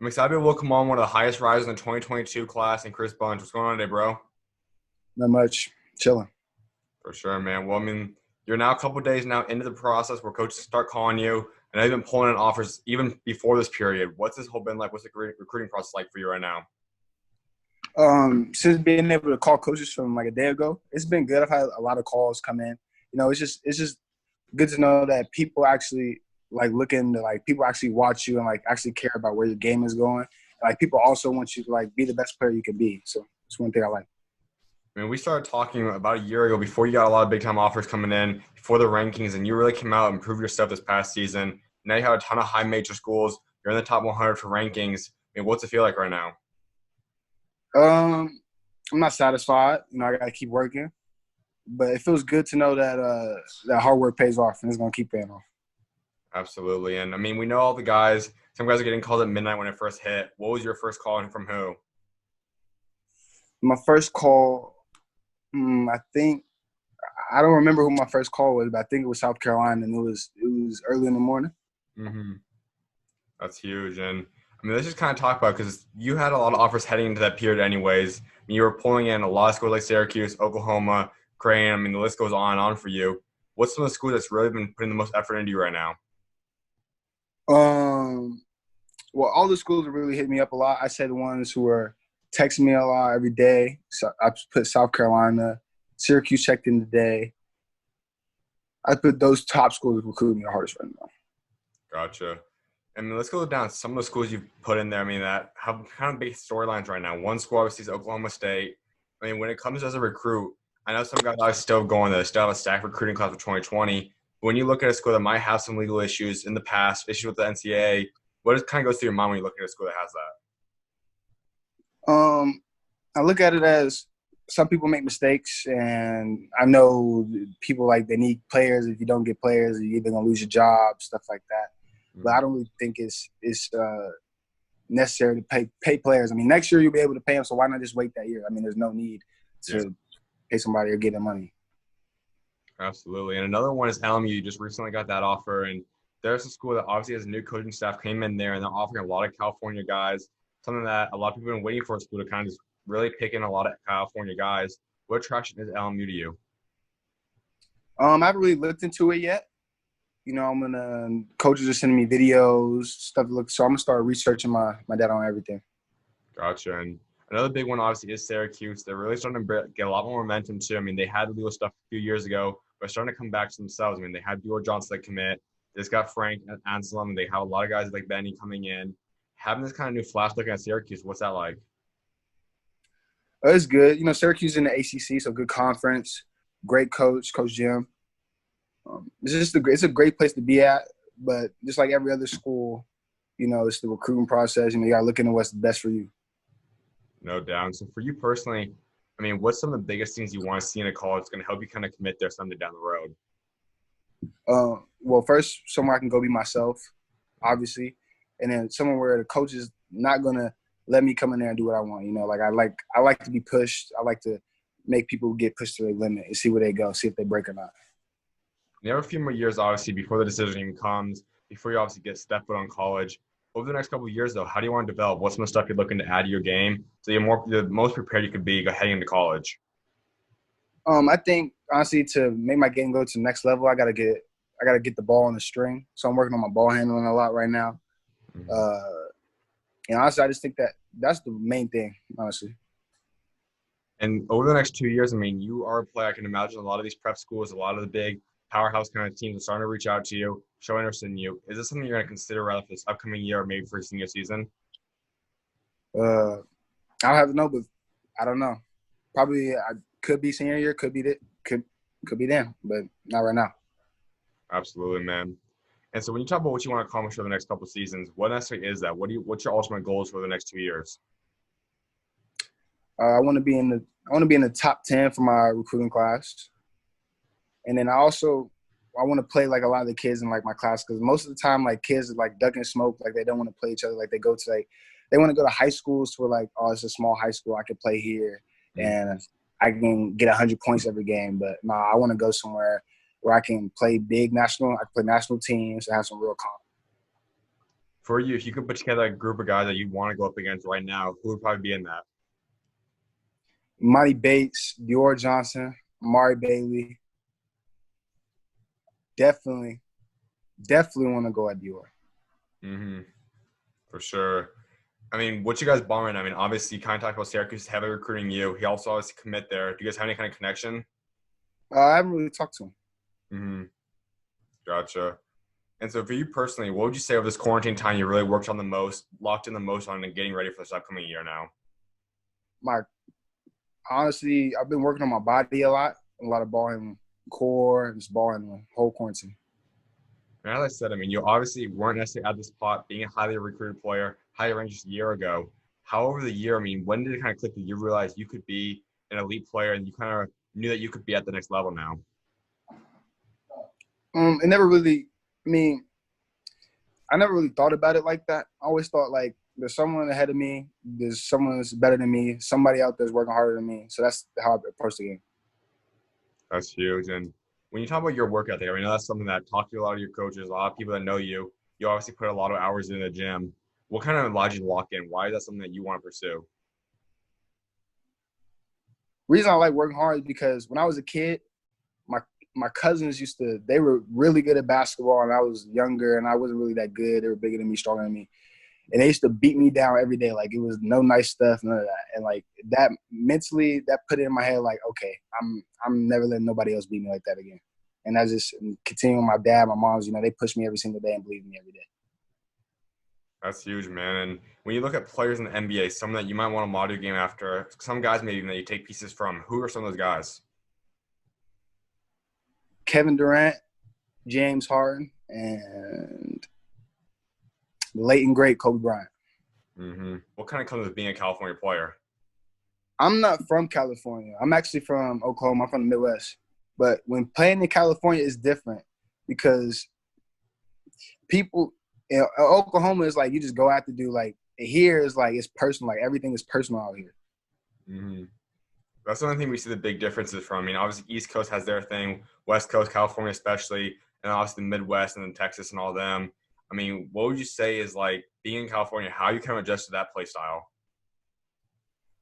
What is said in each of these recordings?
I'm excited to welcome on one of the highest risers in the 2022 class and Chris Bunch. What's going on today, bro? Not much. Chilling. For sure, man. Well, I mean, you're now a couple days now into the process where coaches start calling you, and I've been pulling in offers even before this period. What's this whole been like? What's the recruiting process like for you right now? Since being able to call coaches from like a day ago, it's been good. I've had a lot of calls come in. It's just good to know that people actually like looking to like people actually watch you and like actually care about where your game is going. Like people also want you to like be the best player you can be. So it's one thing I like. I mean, we started talking about a year ago before you got a lot of big time offers coming in, before the rankings, and you really came out and proved yourself this past season. Now you have a ton of high major schools. You're in the top 100 for rankings. I mean, what's it feel like right now? Um, I'm not satisfied. I gotta keep working, but it feels good to know that that hard work pays off and it's gonna keep paying off. Absolutely. And I mean, we know all the guys. Some guys are getting called at midnight when it first hit. What was your first call and from who? My first call, I think I don't remember who my first call was, but I think it was South Carolina, and it was early in the morning. Hmm. That's huge. And I mean, let's just kind of talk about because you had a lot of offers heading into that period, anyways. I mean, you were pulling in a lot of schools like Syracuse, Oklahoma, Creighton. I mean, the list goes on and on for you. What's some of the schools that's really been putting the most effort into you right now? Um, well, all the schools have really hit me up a lot. I said the ones who were texting me a lot every day. So I put South Carolina, Syracuse checked in today. I put those top schools recruiting me the hardest right now. Gotcha. I mean, let's go down some of the schools you've put in there. I mean, that have kind of big storylines right now. One school obviously is Oklahoma State. I mean, when it comes as a recruit, I know some guys are still going there. They still have a stacked recruiting class for 2020. But when you look at a school that might have some legal issues in the past, issues with the NCAA, what kind of goes through your mind when you look at a school that has that? Um, I look at it as some people make mistakes, and I know people like they need players. If you don't get players, you're either gonna lose your job, stuff like that. But I don't really think it's necessary to pay players. I mean, next year you'll be able to pay them, so why not just wait that year? I mean, there's no need Yeah, to pay somebody or give them money. absolutely. And another one is LMU. You just recently got that offer, and there's a school that obviously has a new coaching staff came in there, and they're offering a lot of California guys. Something that a lot of people have been waiting for a school to kind of just really pick in a lot of California guys. What attraction is LMU to you? I haven't really looked into it yet. I'm gonna coaches are sending me videos, stuff to look. So I'm gonna start researching my data on everything. Gotcha. And another big one, obviously, is Syracuse. They're really starting to get a lot more momentum, too. I mean, they had legal stuff a few years ago, but starting to come back to themselves. I mean, they had Dior Johnson that commit. They just got Frank Anselm, and they have a lot of guys like Benny coming in. Having this kind of new flash looking at Syracuse, what's that like? It's good. Syracuse in the ACC, so good conference, great coach, Coach Jim. It's a great place to be at, but just like every other school, it's the recruiting process. You got to look into what's best for you. No doubt. So for you personally, I mean, what's some of the biggest things you want to see in a college that's going to help you kind of commit there someday down the road? Well, first, somewhere I can go be myself, obviously, and then somewhere where the coach is not gonna let me come in there and do what I want. Like I like to be pushed. I like to make people get pushed to their limit and see where they go, see if they break or not. You have a few more years, obviously, before the decision even comes, before you obviously get step foot on college. Over the next couple of years, though, how do you want to develop? What's some of the stuff you're looking to add to your game so you're the most prepared you could be heading into college? I think honestly to make my game go to the next level, I gotta get the ball on the string. So I'm working on my ball handling a lot right now. Mhm. Uh, and honestly, I just think that that's the main thing, honestly. And over the next 2 years, I mean, you are a player. I can imagine a lot of these prep schools, a lot of the big powerhouse kind of teams are starting to reach out to you, show interest in you. Is this something you're going to consider rather for this upcoming year or maybe for your senior season? Uh, I don't have to know, but I don't know. Probably I could be senior year, could be that, could be then, but not right now. Absolutely, man. And so when you talk about what you want to accomplish for the next couple of seasons, what necessarily is that? What's your ultimate goals for the next 2 years? I want to be in the top 10 for my recruiting class, and then I want to play like a lot of the kids in like my class because most of the time like kids are like ducking smoke, like they don't want to play each other, like they want to go to high schools where like, oh, it's a small high school, I can play here and I can get 100 points every game, but no, I want to go somewhere where I can play I can play national teams and have some real comp. For you, if you could put together a group of guys that you want to go up against right now, who would probably be in that? Monty Bates, Dior Johnson, Amari Bailey. Definitely, definitely want to go at Dior. Mm-hmm. For sure. I mean, what's you guys bond right now? I mean, obviously, you kind of talked about Syracuse is heavily recruiting you. He also has to commit there. Do you guys have any kind of connection? I haven't really talked to him. Mm-hmm. Gotcha. And so, for you personally, what would you say over this quarantine time you really worked on the most, locked in the most on, and getting ready for this upcoming year now? My honestly, I've been working on my body a lot of ball and core, just ball and the whole quarantine. And as I said, I mean, you obviously weren't necessarily at this spot being a highly recruited player, highly ranked just a year ago. However, the year, I mean, when did it kind of click that you realized you could be an elite player and you kind of knew that you could be at the next level now? It never really. I mean, I never really thought about it like that. I always thought like there's someone ahead of me, there's someone that's better than me, somebody out there's working harder than me. So that's how I approach the game. That's huge. And when you talk about your work ethic, I mean, that's something that talk to a lot of your coaches, a lot of people that know you. You obviously put a lot of hours in the gym. What kind of allowed you to lock in? Why is that something that you want to pursue? Reason I like working hard is because when I was a kid, my my cousins they were really good at basketball and I was younger and I wasn't really that good. They were bigger than me, stronger than me. And they used to beat me down every day. Like it was no nice stuff, none of that. And like that mentally, that put it in my head like, okay, I'm never letting nobody else beat me like that again. And I just continue with my dad, my mom's, they push me every single day and believe in me every day. That's huge, man. And when you look at players in the NBA, some that you might want to model your game after, some guys maybe that you take pieces from, who are some of those guys? Kevin Durant, James Harden, and the late and great Kobe Bryant. Mm-hmm. What kind of comes with being a California player? I'm not from California. I'm actually from Oklahoma. I'm from the Midwest. But when playing in California is different because people Oklahoma is like you just go out to do like here is like it's personal. Like everything is personal out here. Mm-hmm. That's the only thing we see the big differences from. I mean, obviously, East Coast has their thing, West Coast, California especially, and obviously the Midwest and then Texas and all them. I mean, what would you say is like being in California, how you kind of adjust to that play style?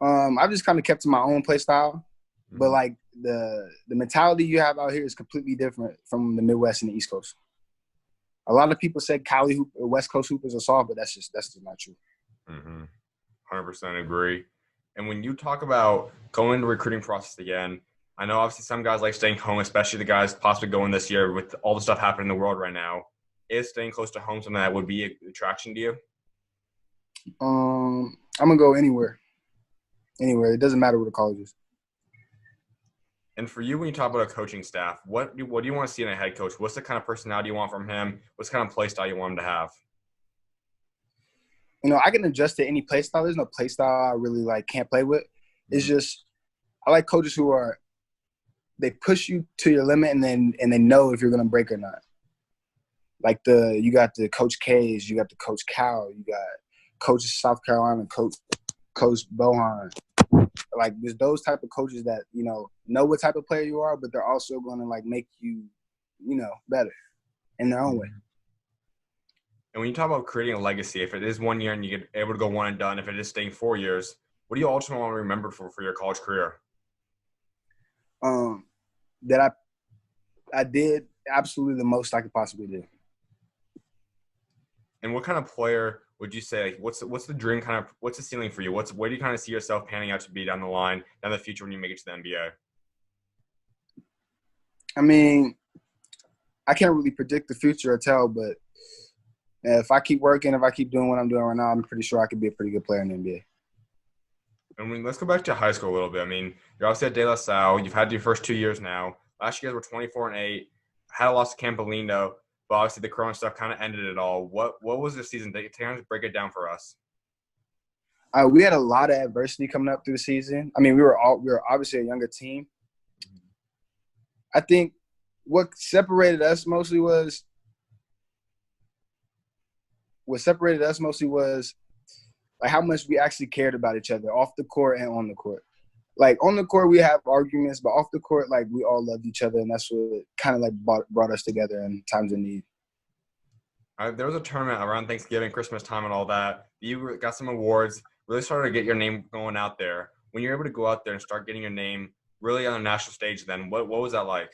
I've just kind of kept to my own play style, but Mm-hmm. like the mentality you have out here is completely different from the Midwest and the East Coast. A lot of people say West Coast hoopers are soft, but that's just not true. Mm-hmm. 100% agree. And when you talk about going into recruiting process again, I know obviously some guys like staying home, especially the guys possibly going this year with all the stuff happening in the world right now. Is staying close to home something that would be an attraction to you? I'm gonna go anywhere. Anywhere. It doesn't matter where the college is. And for you, when you talk about a coaching staff, what do you want to see in a head coach? What's the kind of personality you want from him? What's the kind of play style you want him to have? I can adjust to any play style. There's no play style I really like can't play with. It's Mm-hmm. just I like coaches who they push you to your limit and they know if you're gonna break or not. Like you got the Coach K's, you got the Coach Cal, you got Coach South Carolina, Coach Bohan. Like there's those type of coaches that know what type of player you are, but they're also gonna like make you better in their own way. And when you talk about creating a legacy, if it is 1 year and you get able to go one and done, if it is staying 4 years, what do you ultimately want to remember for your college career? Um, that I did absolutely the most I could possibly do. And what kind of player would you say? Like, what's the dream kind of? What's the ceiling for you? Where do you kind of see yourself panning out to be down the line, down the future when you make it to the NBA? I mean, I can't really predict the future or tell, but if I keep working, if I keep doing what I'm doing right now, I'm pretty sure I could be a pretty good player in the NBA. Let's go back to high school a little bit. I mean, you're obviously at De La Salle. You've had your first 2 years now. Last year, you guys were 24-8. Had a loss to Campolino, but obviously the Corona stuff kind of ended it all. What was the season? Kind of break it down for us. We had a lot of adversity coming up through the season. I mean, we were obviously a younger team. I think what separated us mostly was like how much we actually cared about each other off the court and on the court. Like on the court, we have arguments, but off the court, like we all loved each other, and that's what kind of like brought us together in times of need. There was a tournament around Thanksgiving, Christmas time, and all that. You got some awards, really started to get your name going out there. When you're able to go out there and start getting your name really on a national stage, then what was that like?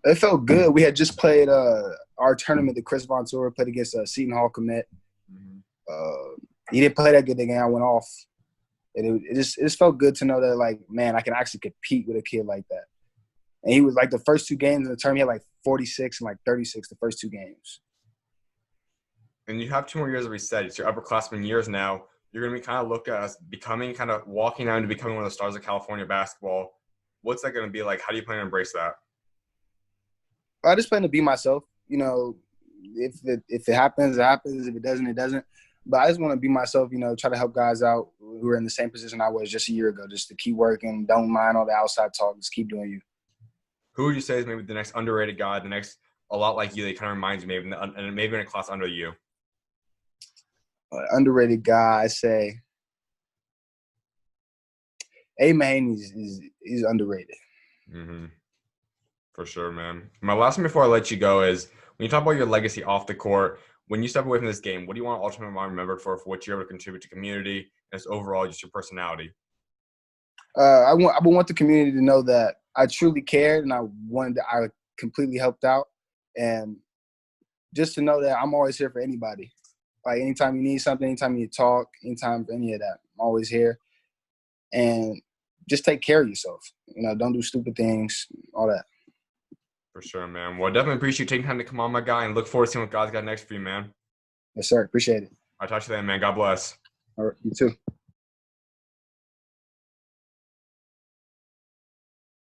It felt good. We had just played our tournament, the Chris Von Tour, played against Seton Hall commit. Mm-hmm. He didn't play that good that game. I went off. And it just felt good to know that, like, man, I can actually compete with a kid like that. And he was like the first two games in the tournament, he had like 46 and like 36 the first two games. And you have 2 more years of reset. It's your upperclassmen years now. You're going to be kind of looked at as becoming kind of walking out into becoming one of the stars of California basketball. What's that going to be like? How do you plan to embrace that? I just plan to be myself. You know, if it happens, it happens. If it doesn't, it doesn't. But I just want to be myself, you know, try to help guys out who are in the same position I was just a year ago, just to keep working. Don't mind all the outside talk. Just keep doing you. Who would you say is maybe the next underrated guy, the next a lot like you that kind of reminds you maybe and maybe in a class under you? Underrated guy, I say. A-Main is underrated. Mm-hmm. For sure, man. My last one before I let you go is when you talk about your legacy off the court, when you step away from this game, what do you want ultimately to be remembered for what you're able to contribute to community and just overall just your personality? I would want the community to know that I truly cared and I completely helped out, and just to know that I'm always here for anybody. Like anytime you need something, anytime you need to talk, anytime for any of that, I'm always here. And just take care of yourself. You know, don't do stupid things, all that. For sure, man. Well, I definitely appreciate you taking time to come on, my guy, and look forward to seeing what God's got next for you, man. Yes, sir. Appreciate it. I'll talk to you then, man. God bless. All right, you too.